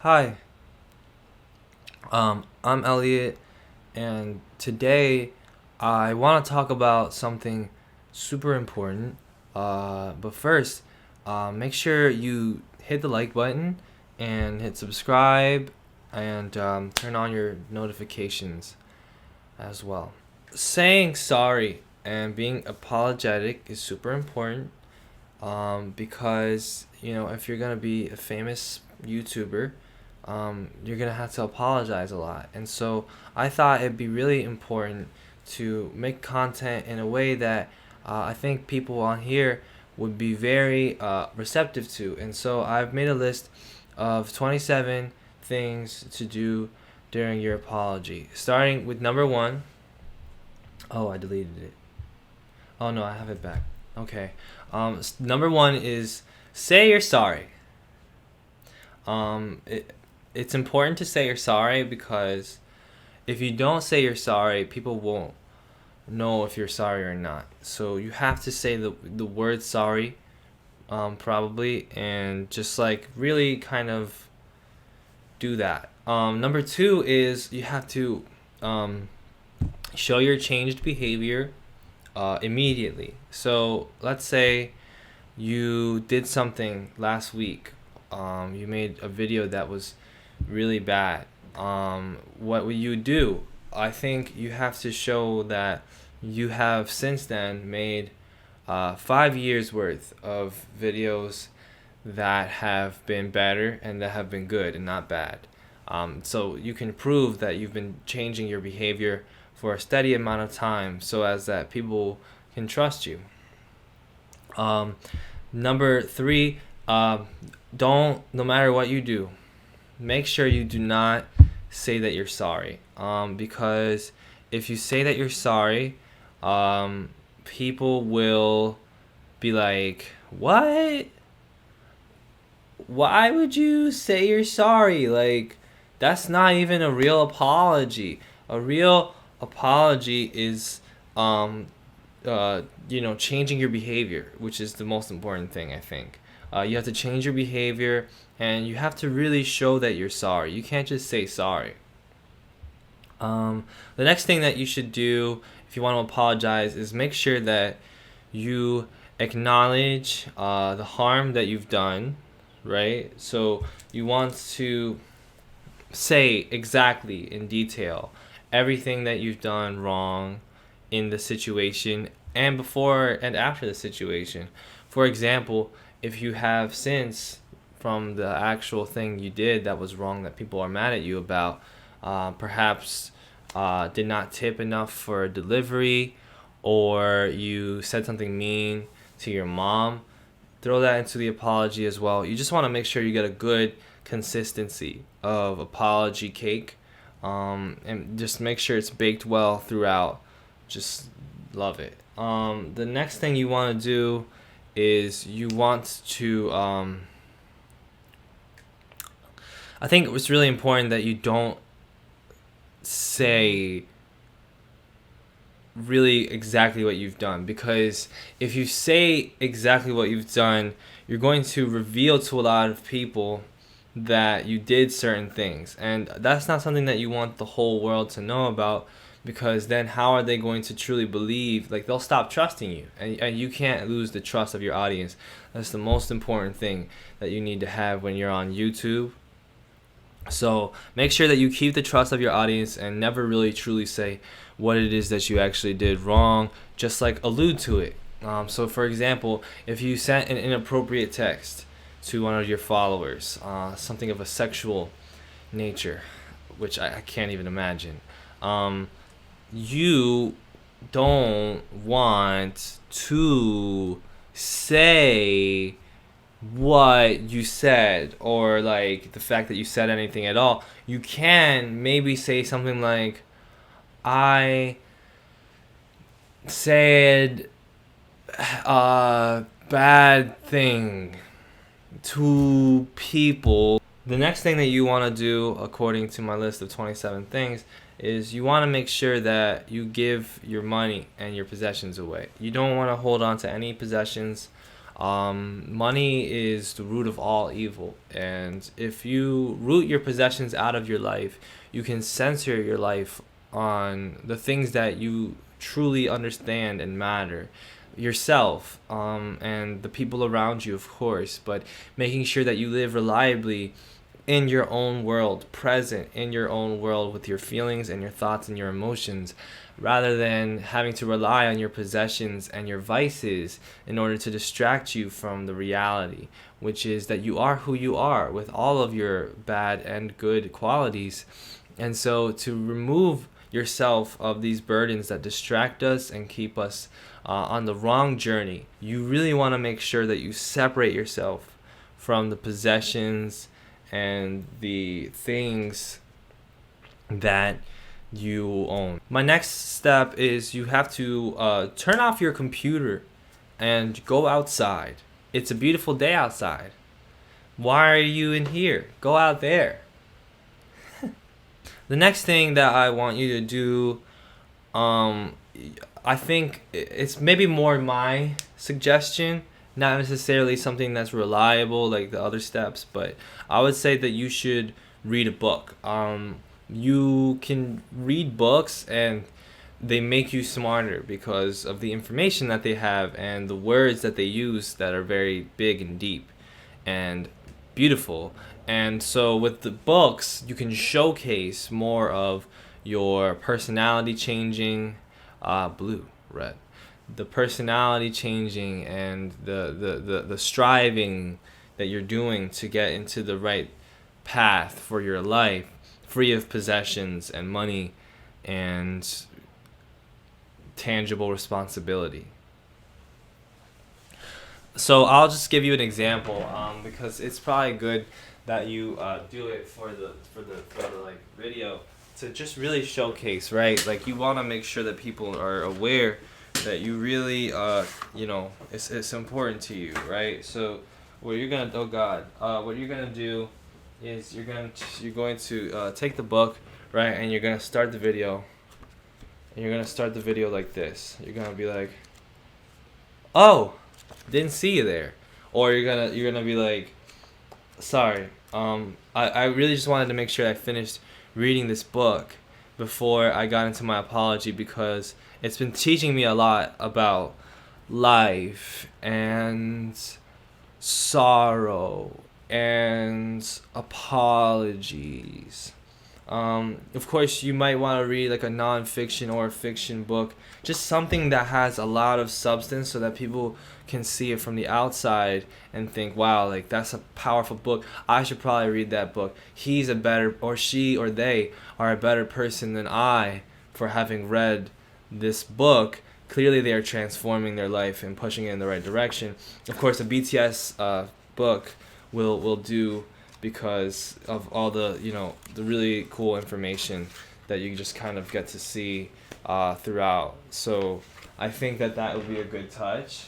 Hi, I'm Elliot, and today I want to talk about something super important. But first, make sure you hit the like button and hit subscribe and turn on your notifications as well. Saying sorry and being apologetic is super important because if you're gonna be a famous YouTuber, you're gonna have to apologize a lot. And so I thought it'd be really important to make content in a way that I think people on here would be very receptive to. And so I've made a list of 27 things to do during your apology, starting with number one. Oh, I deleted it. Oh no, I have it back. Okay. Number one is say you're sorry. It's important to say you're sorry because if you don't say you're sorry, people won't know if you're sorry or not. So you have to say the word sorry, probably, and just like really kind of do that. Number two is you have to show your changed behavior immediately. So let's say you did something last week. You made a video that was really bad. What would you do? I think you have to show that you have since then made 5 years worth of videos that have been better and that have been good and not bad. So you can prove that you've been changing your behavior for a steady amount of time so as that people can trust you. Um, Number three, don't, no matter what you do, make sure you do not say that you're sorry. Because if you say that you're sorry, people will be like, what? Why would you say you're sorry? Like, that's not even a real apology. A real apology is, changing your behavior, which is the most important thing, I think. You have to change your behavior and you have to really show that you're sorry. You can't just say sorry. The next thing that you should do if you want to apologize is make sure that you acknowledge the harm that you've done, right? So you want to say exactly in detail everything that you've done wrong in the situation and before and after the situation. For example, if you have since from the actual thing you did that was wrong that people are mad at you about, perhaps did not tip enough for a delivery, or you said something mean to your mom, throw that into the apology as well. You just want to make sure you get a good consistency of apology cake, and just make sure it's baked well throughout. Just love it. The next thing you want to do is you want to. I think it's really important that you don't say really exactly what you've done, because if you say exactly what you've done, you're going to reveal to a lot of people that you did certain things, and that's not something that you want the whole world to know about, because then how are they going to truly believe? Like, they'll stop trusting you, and you can't lose the trust of your audience. That's the most important thing that you need to have when you're on YouTube. So make sure that you keep the trust of your audience and never really truly say what it is that you actually did wrong. Just like allude to it. So for example, if you sent an inappropriate text to one of your followers, something of a sexual nature, which I can't even imagine, you don't want to say what you said, or like the fact that you said anything at all. You can maybe say something like, I said a bad thing to people. The next thing that you want to do, according to my list of 27 things, is you want to make sure that you give your money and your possessions away. You don't want to hold on to any possessions. Money is the root of all evil, and if you root your possessions out of your life, you can censor your life on the things that you truly understand and matter, yourself, and the people around you, of course, but making sure that you live reliably in your own world, present in your own world with your feelings and your thoughts and your emotions, rather than having to rely on your possessions and your vices in order to distract you from the reality, which is that you are who you are with all of your bad and good qualities. And so to remove yourself of these burdens that distract us and keep us on the wrong journey, you really want to make sure that you separate yourself from the possessions and the things that you own. My next step is you have to turn off your computer and go outside. It's a beautiful day outside. Why are you in here? Go out there. The next thing that I want you to do, I think it's maybe more my suggestion, not necessarily something that's reliable like the other steps, but I would say that you should read a book. You can read books and they make you smarter because of the information that they have and the words that they use that are very big and deep and beautiful. And so with the books, you can showcase more of your personality changing, blue, red, the personality changing and the striving that you're doing to get into the right path for your life, free of possessions and money and tangible responsibility. So I'll just give you an example, because it's probably good that you do it for the like video to just really showcase, right? Like you want to make sure that people are aware that you really it's important to you, right? So what you're gonna what you're gonna do is you're going to take the book, right, and you're gonna start the video. And you're gonna start the video like this. You're gonna be like, "Oh, didn't see you there," or you're gonna be like, "Sorry, I really just wanted to make sure I finished reading this book before I got into my apology because it's been teaching me a lot about life and sorrow and apologies." Of course, you might want to read like a non-fiction or a fiction book, just something that has a lot of substance so that people can see it from the outside and think, wow, like that's a powerful book. I should probably read that book. He's a better, or she or they are a better person than I for having read this book. Clearly, they are transforming their life and pushing it in the right direction. Of course, a BTS book will do because of all the the really cool information that you just kind of get to see throughout. So I think that would be a good touch.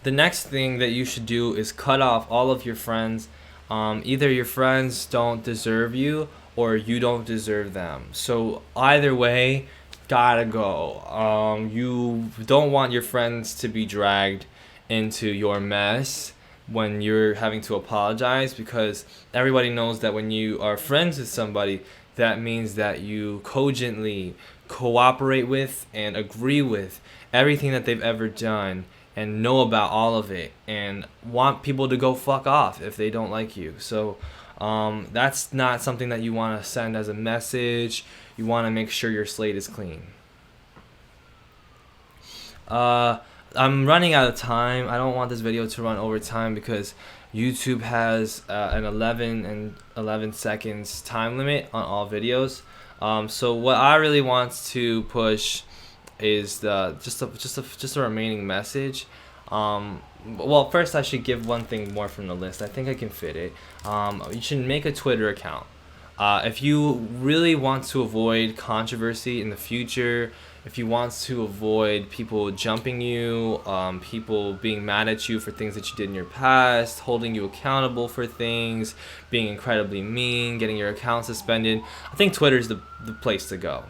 The next thing that you should do is cut off all of your friends. Either your friends don't deserve you or you don't deserve them. So either way, gotta go. You don't want your friends to be dragged into your mess when you're having to apologize, because everybody knows that when you are friends with somebody, that means that you cogently cooperate with and agree with everything that they've ever done and know about all of it and want people to go fuck off if they don't like you. So that's not something that you want to send as a message. You want to make sure your slate is clean. I'm running out of time. I don't want this video to run over time because YouTube has an 11 seconds time limit on all videos. So what I really want to push is just a remaining message. Well, first I should give one thing more from the list. I think I can fit it. You should make a Twitter account. If you really want to avoid controversy in the future, if you want to avoid people jumping you, people being mad at you for things that you did in your past, holding you accountable for things, being incredibly mean, getting your account suspended, I think Twitter is the place to go.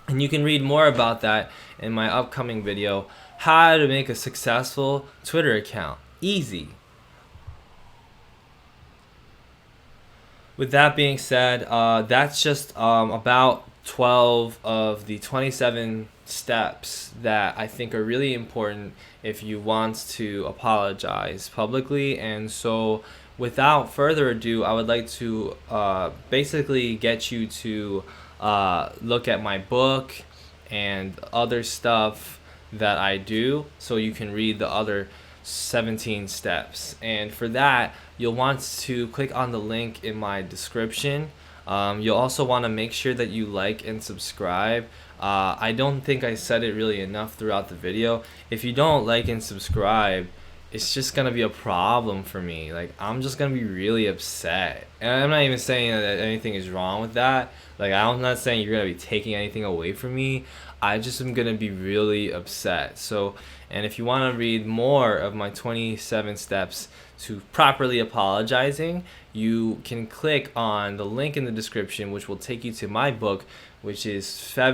And you can read more about that in my upcoming video, how to make a successful Twitter account. Easy. With that being said, that's just about 12 of the 27 steps that I think are really important if you want to apologize publicly. And so, without further ado, I would like to basically get you to look at my book and other stuff that I do so you can read the other 17 steps. And for that, you'll want to click on the link in my description. You'll also want to make sure that you like and subscribe. I don't think I said it really enough throughout the video. If you don't like and subscribe, it's just gonna be a problem for me. Like, I'm just gonna be really upset. And I'm not even saying that anything is wrong with that. Like, I'm not saying you're gonna be taking anything away from me. I just am gonna be really upset. So, and if you want to read more of my 27 steps to properly apologizing, you can click on the link in the description, which will take you to my book, which is